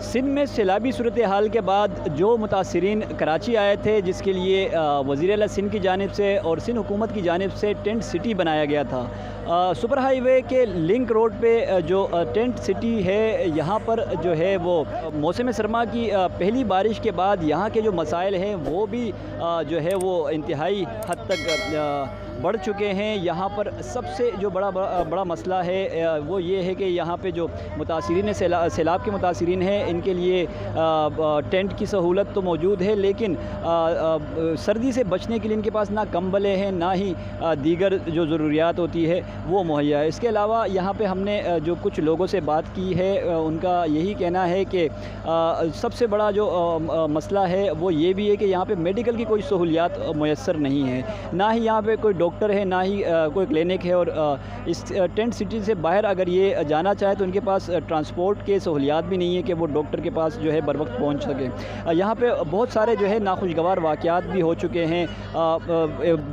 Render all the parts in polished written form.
سندھ میں سیلابی صورتحال کے بعد جو متاثرین کراچی آئے تھے، جس کے لیے وزیر اعلیٰ سندھ کی جانب سے اور سندھ حکومت کی جانب سے ٹینٹ سٹی بنایا گیا تھا۔ سپر ہائی وے کے لنک روڈ پہ جو ٹینٹ سٹی ہے، یہاں پر جو ہے وہ موسم سرما کی پہلی بارش کے بعد یہاں کے جو مسائل ہیں وہ بھی جو ہے وہ انتہائی حد تک بڑھ چکے ہیں۔ یہاں پر سب سے جو بڑا مسئلہ ہے وہ یہ ہے کہ یہاں پہ جو متاثرین سیلاب کے متاثرین ہیں، ان کے لیے ٹینٹ کی سہولت تو موجود ہے، لیکن سردی سے بچنے کے لیے ان کے پاس نہ کمبلیں ہیں، نہ ہی دیگر جو ضروریات ہوتی ہے وہ مہیا ہے۔ اس کے علاوہ یہاں پہ ہم نے جو کچھ لوگوں سے بات کی ہے، ان کا یہی کہنا ہے کہ سب سے بڑا جو مسئلہ ہے وہ یہ بھی ہے کہ یہاں پہ میڈیکل کی کوئی سہولیات میسر نہیں ہے، نہ ہی یہاں پہ کوئی ڈاکٹر ہے، نہ ہی کوئی کلینک ہے، اور اس ٹینٹ سٹی سے باہر اگر یہ جانا چاہے تو ان کے پاس ٹرانسپورٹ کے سہولیات بھی نہیں ہے کہ وہ ڈاکٹر کے پاس جو ہے بر وقت پہنچ سکے۔ یہاں پہ بہت سارے جو ہے ناخوشگوار واقعات بھی ہو چکے ہیں،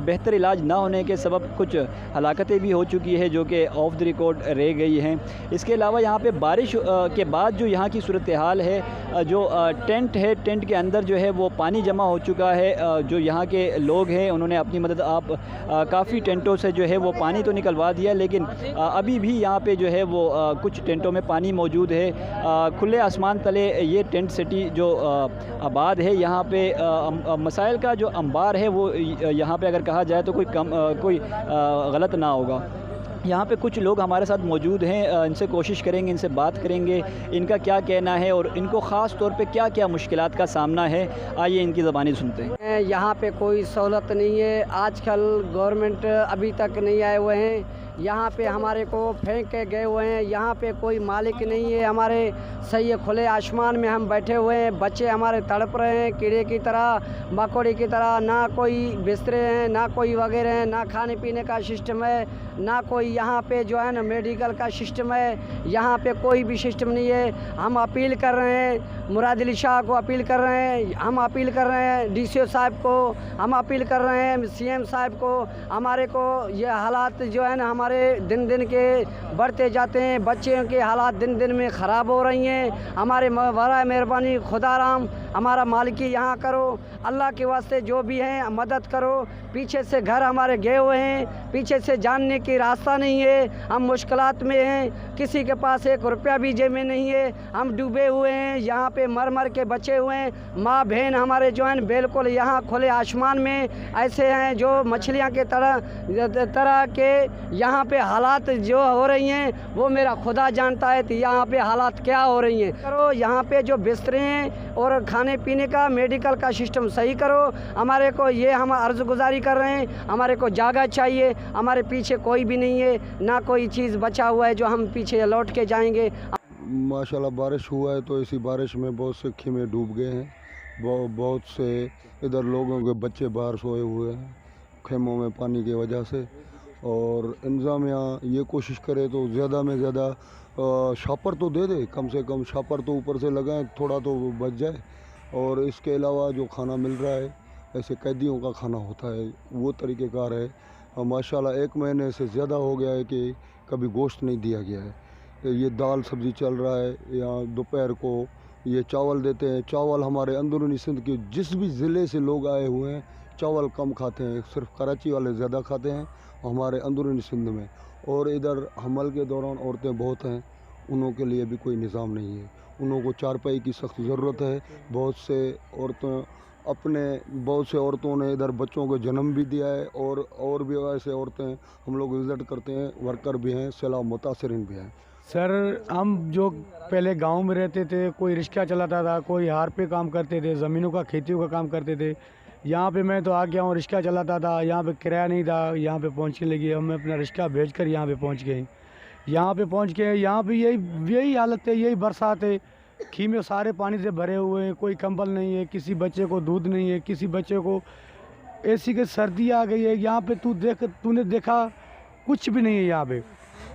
بہتر علاج نہ ہونے کے سبب کچھ ہلاکتیں بھی ہو چکی ہے جو کہ آف دی ریکارڈ رہ گئی ہیں۔ اس کے علاوہ یہاں پہ بارش کے بعد جو یہاں کی صورتحال ہے، جو ٹینٹ ہے، ٹینٹ کے اندر جو ہے وہ پانی جمع ہو چکا ہے۔ جو یہاں کے لوگ ہیں انہوں نے اپنی مدد کافی ٹینٹوں سے جو ہے وہ پانی تو نکلوا دیا، لیکن ابھی بھی یہاں پہ جو ہے وہ کچھ ٹینٹوں میں پانی موجود ہے۔ کھلے آسمان تلے یہ ٹینٹ سٹی جو آباد ہے، یہاں پہ مسائل کا جو انبار ہے وہ یہاں پہ اگر کہا جائے تو کوئی غلط نہ ہوگا۔ یہاں پہ کچھ لوگ ہمارے ساتھ موجود ہیں، ان سے کوشش کریں گے، ان سے بات کریں گے، ان کا کیا کہنا ہے اور ان کو خاص طور پہ کیا کیا مشکلات کا سامنا ہے۔ آئیے ان کی زبانی سنتے ہیں۔ یہاں پہ کوئی سہولت نہیں ہے، آج کل گورنمنٹ ابھی تک نہیں آئے ہوئے ہیں۔ یہاں پہ ہمارے کو پھینک کے گئے ہوئے ہیں، یہاں پہ کوئی مالک نہیں ہے ہمارے۔ صحیح کھلے آسمان میں ہم بیٹھے ہوئے ہیں، بچے ہمارے تڑپ رہے ہیں کیڑے کی طرح، مکوڑی کی طرح۔ نہ کوئی بسترے ہیں، نہ کوئی وغیرہ ہیں، نہ کھانے پینے کا سسٹم ہے، نہ کوئی یہاں پہ جو ہے نا میڈیکل کا سسٹم ہے۔ یہاں پہ کوئی بھی سسٹم نہیں ہے۔ ہم اپیل کر رہے ہیں مراد علی شاہ کو، اپیل کر رہے ہیں، ہم اپیل کر رہے ہیں ڈی سی او صاحب کو، ہم اپیل کر رہے ہیں سی ایم صاحب کو۔ ہمارے کو یہ حالات جو ہے نا ہمارے دن دن کے بڑھتے جاتے ہیں، بچوں کے حالات دن دن میں خراب ہو رہی ہیں۔ ہمارے برائے مہربانی خدا رام ہمارا مالکی یہاں کرو، اللہ کے واسطے جو بھی ہیں مدد کرو۔ پیچھے سے گھر ہمارے گئے ہوئے ہیں، پیچھے سے جاننے کی راستہ نہیں ہے، ہم مشکلات میں ہیں، کسی کے پاس 1 روپیہ بھی جیب میں نہیں ہے، ہم ڈوبے ہوئے ہیں، یہاں پہ مر مر کے بچے ہوئے ہیں۔ ماں بہن ہمارے جو ہیں بالکل یہاں کھلے آسمان میں ایسے ہیں جو مچھلیاں کے طرح کے یہاں پہ حالات جو ہو رہی ہیں وہ میرا خدا جانتا ہے کہ یہاں پہ حالات کیا ہو رہی ہیں۔ کرو یہاں پہ جو بسترے ہیں اور کھانے پینے کا میڈیکل کا سسٹم صحیح کرو۔ ہمارے کو یہ ہم عرض گزاری کر رہے ہیں، ہمارے کو جگہ چاہیے، ہمارے پیچھے کوئی بھی نہیں ہے، نہ کوئی چیز بچا ہوا ہے جو ہم پیچھے لوٹ کے جائیں گے۔ ماشاءاللہ بارش ہوا ہے تو اسی بارش میں بہت سے خیمے ڈوب گئے ہیں، بہت سے ادھر لوگوں کے بچے باہر سوئے ہوئے ہیں خیموں میں پانی کی وجہ سے۔ اور انتظامیہ یہ کوشش کرے تو زیادہ میں زیادہ شاپر تو دے دے، کم سے کم شاپر تو اوپر سے لگائیں، تھوڑا تو بچ جائے۔ اور اس کے علاوہ جو کھانا مل رہا ہے ایسے قیدیوں کا کھانا ہوتا ہے، وہ طریقہ کار ہے۔ ماشاءاللہ 1 مہینے سے زیادہ ہو گیا ہے کہ کبھی گوشت نہیں دیا گیا ہے۔ یہ دال سبزی چل رہا ہے، یا دوپہر کو یہ چاول دیتے ہیں۔ چاول ہمارے اندرونی سندھ کے جس بھی ضلع سے لوگ آئے ہوئے ہیں چاول کم کھاتے ہیں، صرف کراچی والے زیادہ کھاتے ہیں ہمارے اندرونی سندھ میں۔ اور ادھر حمل کے دوران عورتیں بہت ہیں، انہوں کے لیے بھی کوئی نظام نہیں ہے، انہوں کو چارپائی کی سخت ضرورت ہے۔ بہت سے عورتوں نے ادھر بچوں کو جنم بھی دیا ہے، اور بھی ایسے عورتیں ہم لوگ وزٹ کرتے ہیں، ورکر بھی ہیں، سیلاب متاثرین بھی ہیں۔ سر ہم جو پہلے گاؤں میں رہتے تھے، کوئی رکشہ چلاتا تھا، کوئی ہار پہ کام کرتے تھے، زمینوں کا کھیتیوں کا کام کرتے تھے۔ یہاں پہ میں تو آ گیا ہوں، رکشہ چلاتا تھا، یہاں پہ کرایہ نہیں تھا، یہاں پہ پہنچنے لگی، ہم اپنا رکشہ بھیج کر یہاں پہ پہنچ گئے۔ یہاں پہ یہی حالت ہے، یہی برسات ہے، خیمے سارے پانی سے بھرے ہوئے ہیں، کوئی کمبل نہیں ہے، کسی بچے کو دودھ نہیں ہے، کسی بچے کو ایسی کہ سردی آ گئی ہے۔ یہاں پہ تو نے دیکھا کچھ بھی نہیں ہے یہاں پہ۔